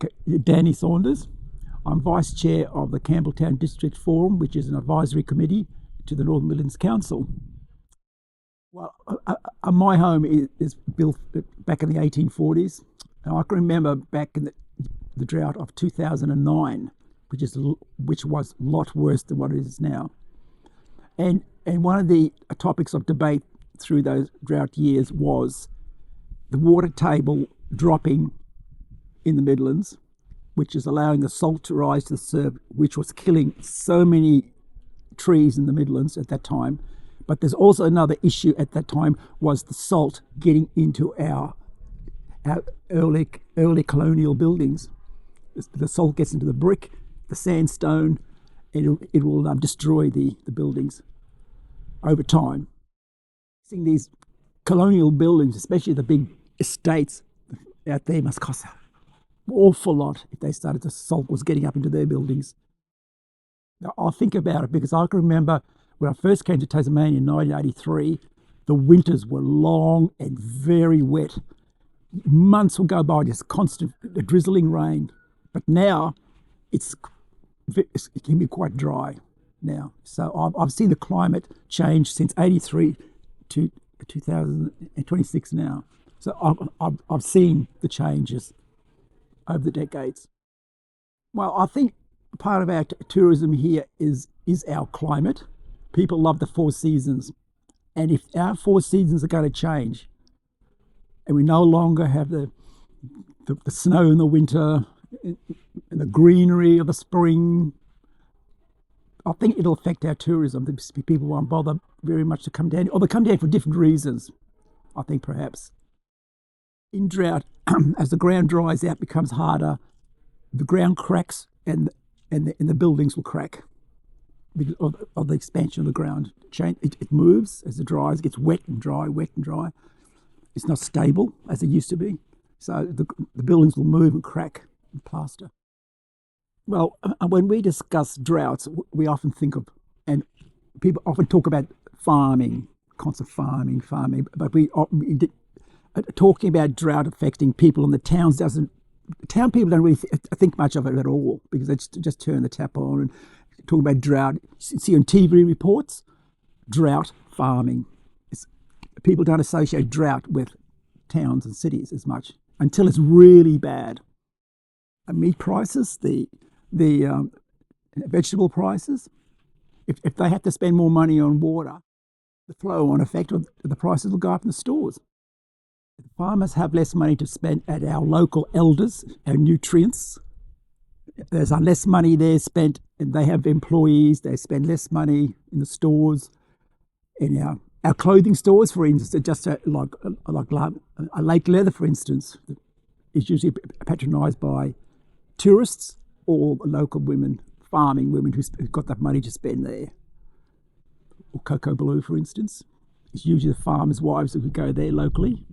Okay, Danny Saunders. I'm Vice Chair of the Campbelltown District Forum, which is an advisory committee to the Northern Midlands Council. Well, my home is built back in the 1840s, and I can remember back in the drought of 2009, which was a lot worse than what it is now. And one of the topics of debate through those drought years was the water table dropping in the Midlands, which is allowing the salt to rise to the surface, which was killing so many trees in the Midlands at that time. But there's also another issue at that time, was the salt getting into our early colonial buildings. The salt gets into the brick, the sandstone, and it will destroy the buildings over time. Seeing these colonial buildings, especially the big estates out there, must cost an awful lot if they started, the salt was getting up into their buildings. Now, I'll think about it because I can remember when I first came to Tasmania in 1983, the winters were long and very wet. Months will go by, just constant drizzling rain. But now it can be quite dry now. So I've seen the climate change since 83 to 2026 now. So I've seen the changes over the decades. Well, I think part of our tourism here is our climate. People love the four seasons. And if our four seasons are going to change, and we no longer have the snow in the winter and the greenery of the spring, I think it'll affect our tourism. People won't bother very much to come down, or they come down for different reasons, I think, perhaps. In drought, as the ground dries out, becomes harder, the ground cracks and the buildings will crack because of the expansion of the ground. It moves as it dries, it gets wet and dry, wet and dry. It's not stable as it used to be. So the buildings will move and crack and plaster. Well, when we discuss droughts, we often think of, and people often talk about farming, constant farming, but talking about drought affecting people in the towns town people don't really think much of it at all, because they just turn the tap on and talk about drought. You see on TV reports, drought farming. People don't associate drought with towns and cities as much until it's really bad. Meat prices, the vegetable prices, if they have to spend more money on water, the flow-on effect of the prices will go up in the stores. The farmers have less money to spend at our local elders, our nutrients. There's less money there spent, and they have employees. They spend less money in the stores, in our clothing stores, for instance. Just like a Lake Leather, for instance, is usually patronised by tourists or local women, farming women who've got that money to spend there. Or Cocoa Blue, for instance, it's usually the farmers' wives who go there locally.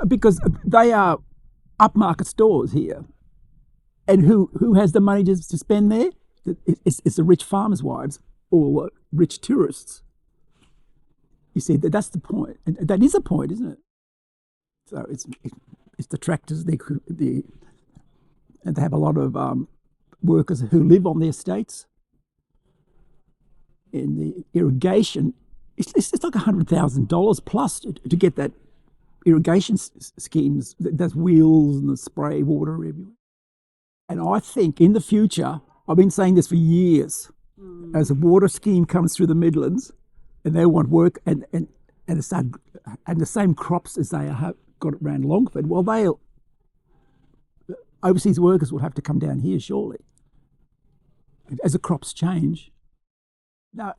Because they are upmarket stores here, and who has the money to spend there? It's the rich farmers' wives or rich tourists. You see, that's the point, and that is a point, isn't it? So it's the tractors. And they have a lot of workers who live on the estates. In the irrigation, it's like $100,000 plus to get that irrigation schemes. There's wheels and the spray water everywhere. And I think in the future, I've been saying this for years, as a water scheme comes through the Midlands, and they want work and the same crops as they have got around Longford, well, overseas workers will have to come down here, surely, as the crops change. Now,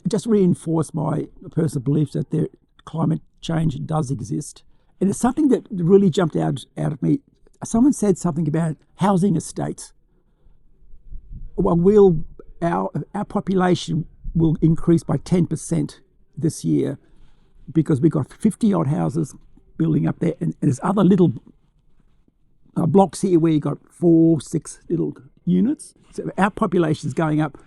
just reinforce my personal beliefs that climate change does exist. And it's something that really jumped out at me. Someone said something about housing estates. Well, our population will increase by 10% this year because we've got 50-odd houses building up there, and there's other little blocks here where you've got 4, 6 little units. So our population is going up,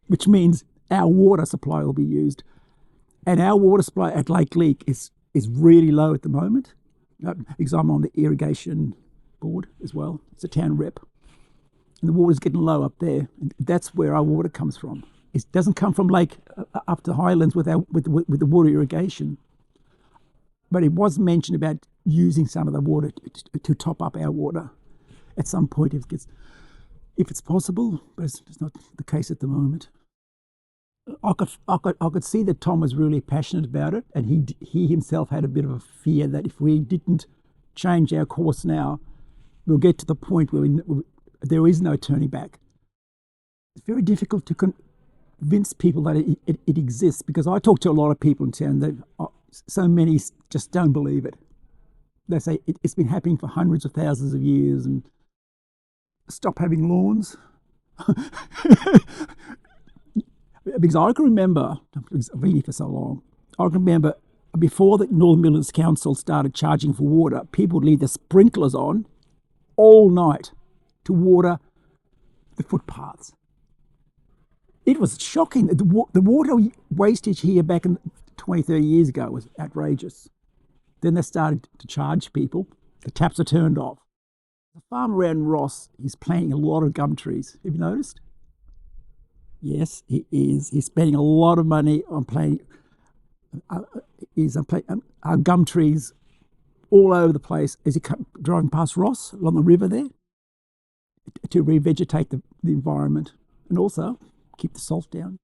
which means our water supply will be used. And our water supply at Lake Leak is really low at the moment, because I'm on the irrigation board as well. It's a town rep. And the water's getting low up there. And that's where our water comes from. It doesn't come from lake up to highlands with the water irrigation. But it was mentioned about using some of the water to top up our water at some point if it's possible, but it's not the case at the moment. I could see that Tom was really passionate about it, and he himself had a bit of a fear that if we didn't change our course now, we'll get to the point where there is no turning back. It's very difficult to convince people that it exists, because I talk to a lot of people in town that so many just don't believe it. They say it's been happening for hundreds of thousands of years, and stop having lawns. Because I can remember, I've been here for so long, I can remember before the Northern Midlands Council started charging for water, people would leave the sprinklers on all night to water the footpaths. It was shocking. The water wastage here back in 20, 30 years ago was outrageous. Then they started to charge people. The taps are turned off. The farm around Ross, he's planting a lot of gum trees. Have you noticed? Yes, he is. He's spending a lot of money on planting gum trees all over the place as he driving past Ross along the river there to revegetate the environment and also keep the salt down.